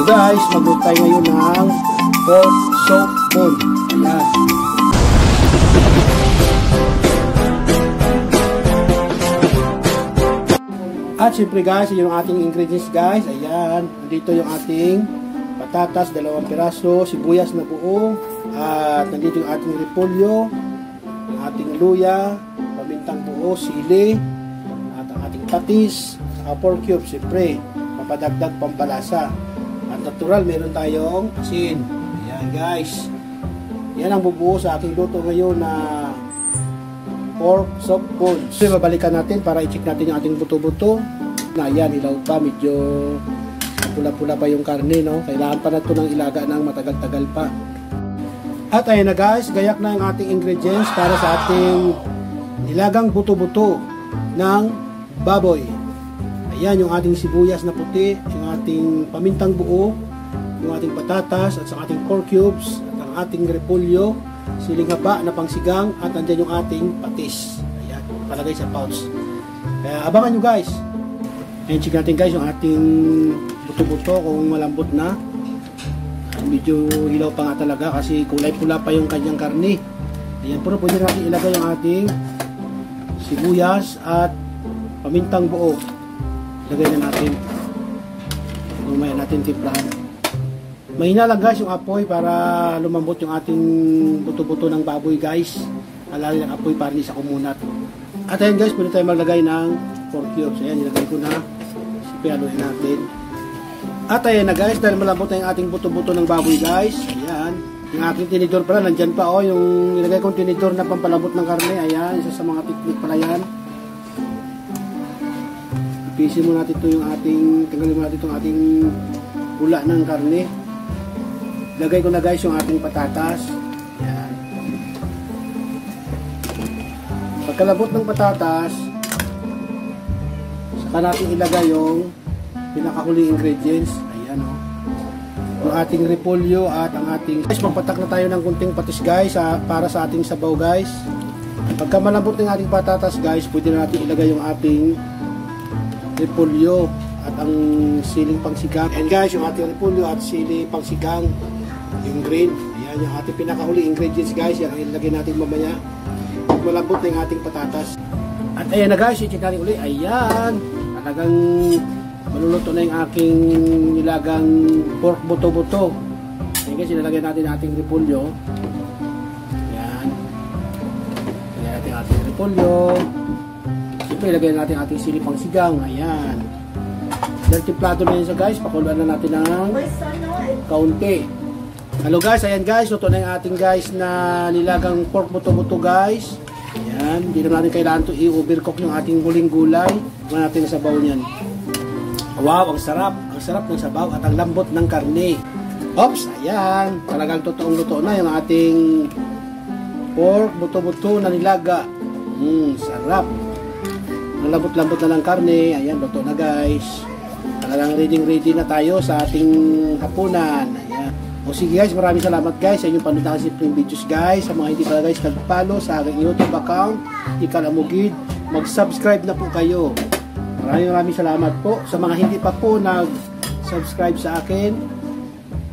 guys, magluto tayo ngayon ng pork soap bone. Ayan. At syempre guys, yung ating ingredients guys. Ayan, nandito yung ating patatas, 2 piraso, sibuyas na buo, at nandito yung ating repolyo, yung ating luya, pamintang buo, sili, at ang ating patis, saka pork cubes, syempre, papadagdag pampalasa. At natural, meron tayong asin. Ayan guys, yan ang bubuo sa aking luto ngayon na pork soap bones. So, babalikan natin para i-check natin yung ating buto-buto. Na yan, ilaw pa, medyo pula-pula pa yung karne, no? Kailangan pa na ito ng ilaga ng matagal-tagal pa. At ayun na guys, gayak na yung ating ingredients para sa ating nilagang buto-buto ng baboy. Ayan, yung ating sibuyas na puti, yung ating pamintang buo, yung ating patatas, at sa ating pork cubes, at ang ating repolyo, siling haba na pangsigang, at andyan yung ating patis. Ayan, palagay sa pouch. Kaya abangan nyo guys. Ayan, check natin guys yung ating buto-buto kung malambot na. Medyo hilaw pa nga talaga kasi kulay pula pa yung kanyang karne. Ayan, pero pwede natin ilagay yung ating sibuyas at pamintang buo. Lagay na natin. Lumaya natin timplahan. Mahina lang guys yung apoy para lumambot yung ating buto-buto ng baboy guys. Alalay ng apoy para hindi sa kumunat. At ayan guys, pwede tayo maglagay ng pork cubes. Ayan, nilagay ko na. Sipialuin natin. At ayan na guys, dahil malambot na yung ating buto-buto ng baboy guys. Ayan. Yung ating tinidor pala, nandyan pa oh. Yung nilagay kong tinidor na pampalambot ng karne. Ayan, isa sa mga technique pala yan. Ipisin mo natin ito yung ating, tanggalin mo natin itong ating pula ng karne. Lagay ko na guys yung ating patatas. Ayan. Pagkalabot ng patatas, saka natin ilagay yung pinakahuling ingredients. Ayan o. Yung ating repolyo at ang ating... Guys, magpatak na tayo ng kunting patis guys para sa ating sabaw guys. Pagka malambot ng ating patatas guys, pwede na natin ilagay yung ating repolyo at ang siling pangsigang. And guys, yung ating repolyo at siling pangsigang, yung green. Ayan, yung ating pinakahuling ingredients guys. Yan ang ilagay natin mamaya. Pag malambot na yung ating patatas. At ayan na guys, i-check natin ulit. Ayan, talagang maluluto na yung aking nilagang pork buto-buto. Ayan guys, ilalagay natin ang ating repolyo. Ayan. Ilagay natin ang ating repolyo. Siyempre, ilagay natin ang ating silipang sigang. Ayan. Dahil timplado na yun sa guys, pakuluan na natin ng kaunti. Hello guys, ayan guys, luto na yung ating guys na nilagang pork buto-buto guys. Ayan, hindi na natin kailangan ito i-overcook yung ating huling gulay. Huwag natin sa sabaw niyan. Wow, ang sarap ng sabaw at ang lambot ng karne. Oops, ayan, talagang totoong luto na yung ating pork buto-buto na nilaga. Sarap. Ang lambot-lambot na ng karne. Ayan, luto na guys. Talagang ready na tayo sa ating hapunan. Ayan. O sige guys, maraming salamat guys sa inyong panood ng simpleng videos guys. Sa mga hindi pa guys nag-follow sa aking YouTube account, Ikal Amugid, mag-subscribe na po kayo. Maraming salamat po. Sa mga hindi pa po nag-subscribe sa akin,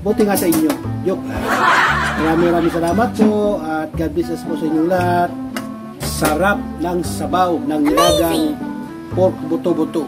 buti nga sa inyo. Joke. Maraming salamat po at God bless us po sa inyong lahat. Sarap ng sabaw ng nilagang pork buto-buto.